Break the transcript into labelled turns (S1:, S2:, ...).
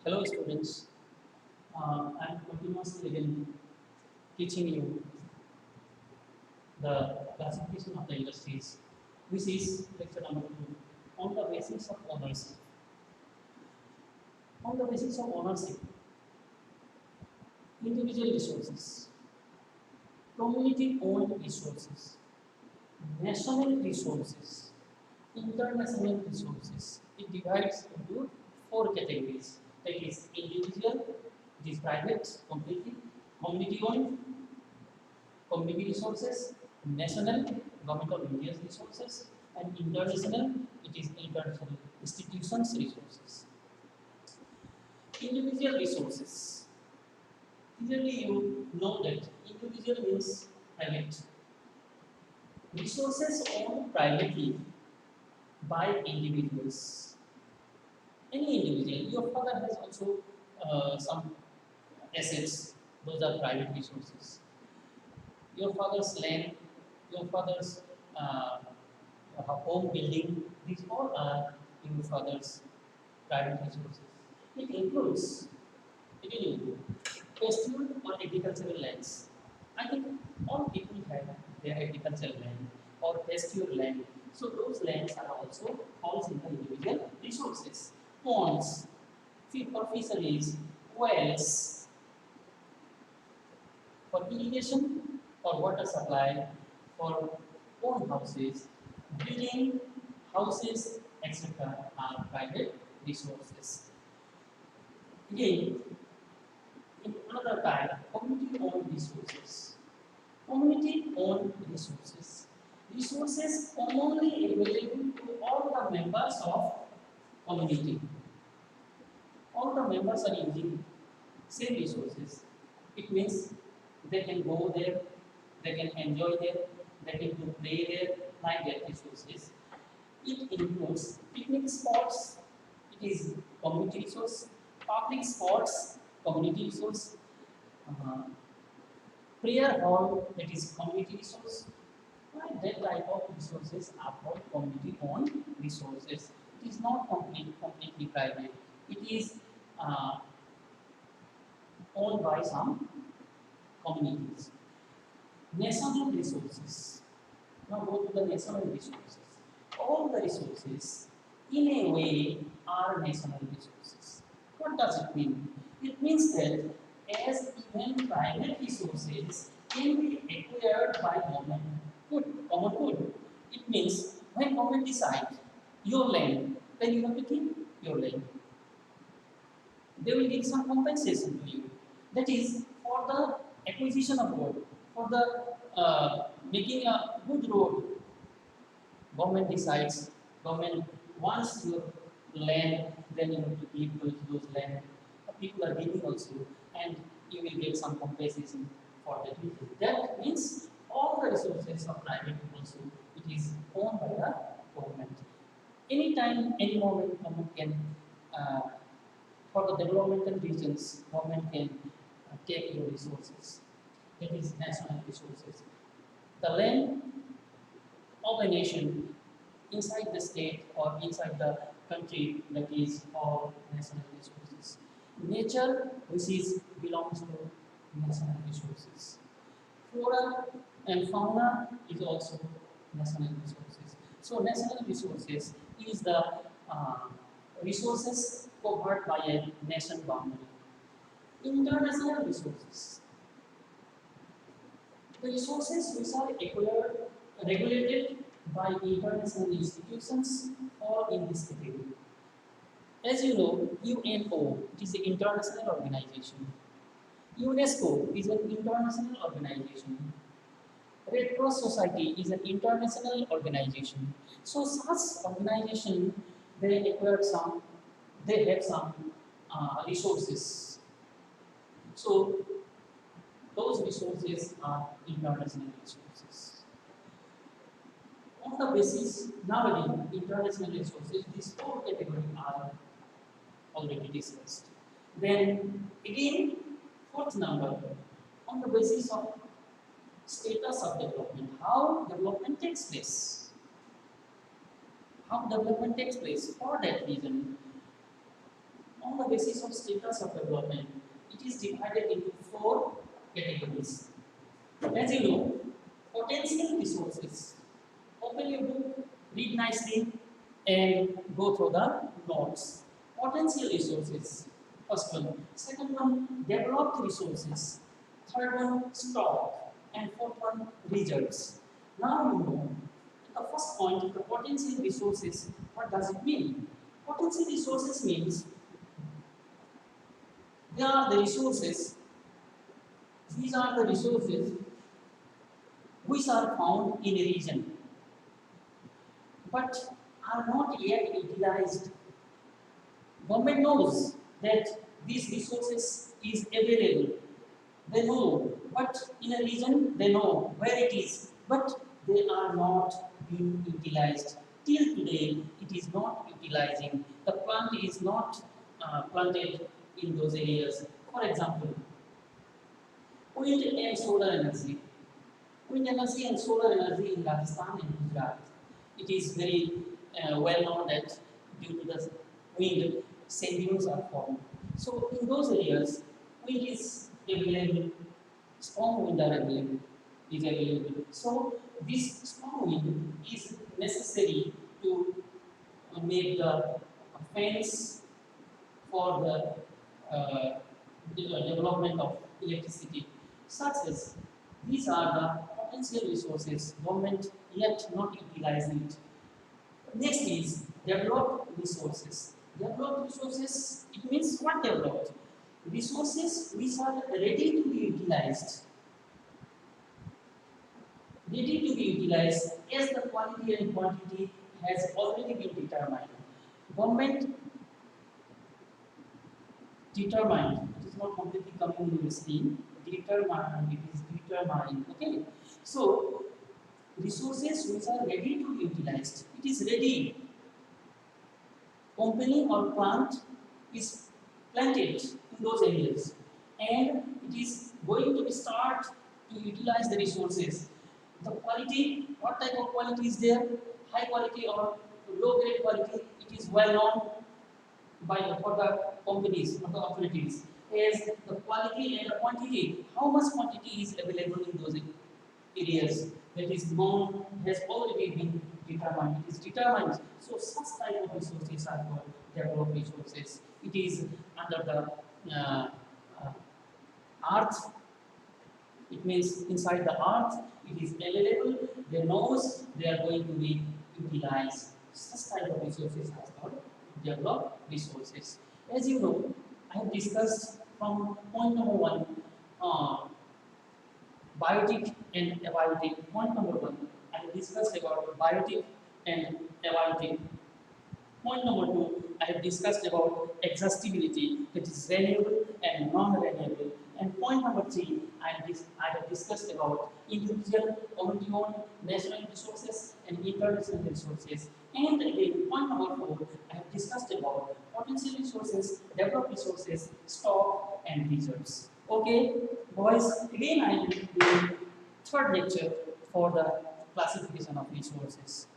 S1: Hello students, I am continuously again teaching you the classification of the industries, which is lecture number 2, on the basis of ownership. On the basis of ownership, individual resources, community owned resources, national resources, international resources. It divides into 4 categories. That is individual, it is private, completely, community owned, community resources, national, government of India's resources, and international, it is international institutions resources. Individual resources. Clearly, you know that individual means private. Resources owned privately by individuals. Any individual. Your father has also some assets. Those are private resources. Your father's land, your father's home building, these all are your father's private resources. It includes, it will include pastoral or agricultural lands. I think all people have their agricultural land or pastoral land. So those lands are also falls in the individual resources. Ponds, for fisheries, wells, for irrigation, for water supply, for own houses, building houses, etc. are private resources. Again, in another type, community-owned resources. Community-owned resources. Resources commonly available to all the members of community. All the members are using same resources. It means they can go there, they can enjoy there, they can do play there, like their resources. It includes picnic spots, it is community resource, public spots, community resource, uh, prayer hall, that is community resource. Right? That type of resources are called community owned resources. It is not completely private. It is uh, owned by some communities. National resources. Now go to the national resources. All the resources, in a way, are national resources. What does it mean? It means that as even private resources can be acquired by government good, common good. It means when government decides your land, then you have to keep your land. They will give some compensation to you. That is for the acquisition of road, for the making a good road. Government decides, government wants your land, then you have to give those land. People are giving also, and you will get some compensation for that. That means all the resources of private also, it is owned by the government. Anytime, any moment, government can uh, for the developmental regions, government can take your resources. That is national resources. The land of a nation inside the state or inside the country, that is all national resources. Nature, which is belongs to national resources. Flora and fauna is also national resources. So national resources is the uh, resources covered by a nation boundary. International resources. The resources which are acquired, regulated by international institutions or in this category. As you know, UNO it is an international organization. UNESCO is an international organization. Red Cross Society is an international organization. So such organization they acquired some, they have some resources. So those resources are international resources. On the basis nowadays international resources, these 4 categories are already discussed. Then again, fourth number, on the basis of status of development, how development takes place. How development takes place. For that reason, on the basis of status of development, it is divided into 4 categories. As you know, potential resources. Open your book, read nicely, and go through the notes. Potential resources, first one. Second one, developed resources. Third one, stock. And fourth one, reserves. Now you know, the first point, the potential resources, what does it mean? Potential resources means they are the resources, these are the resources which are found in a region but are not yet utilized. Government knows that these resources is available. They know, but in a region they know where it is, but they are not being utilized. Till today, it is not utilizing. The plant is not planted in those areas. For example, wind and solar energy. Wind energy and solar energy in Rajasthan and Gujarat. It is very well known that due to the wind, sand dunes are formed. So in those areas, wind is available, strong wind are available, is available. So this strong wind is necessary to make the fence for the development of electricity, such as these are the potential resources, government yet not utilizing it. Next is developed resources. Developed resources, it means what developed? Resources which are ready to be utilized. Ready to be utilized as the quality and quantity has already been determined. Government determined, it is not completely coming in the screen, determined, it is determined, okay. So, resources which are ready to be utilized, it is ready. Company or plant is planted in those areas and it is going to be start to utilize the resources. The quality, what type of quality is there? High quality or low grade quality, it is well known by for the companies or the authorities is the quality and the quantity. How much quantity is available in those areas that is known has already been determined. It is determined. So such type of resources are called developed resources. It is under the earth. It means inside the earth. It is available. They knows they are going to be utilized. Such type of resources are called develop resources. As you know, I have discussed from point number 1, biotic and abiotic. Point number 1, I have discussed about biotic and abiotic. Point number 2, I have discussed about exhaustibility, that is renewable and non-renewable. And point number 3, I have discussed about individual, community-owned, national resources and international resources. And again, point number 4, I have discussed about potential resources, developed resources, stock and reserves. Okay, boys, again I will do third lecture for the classification of resources.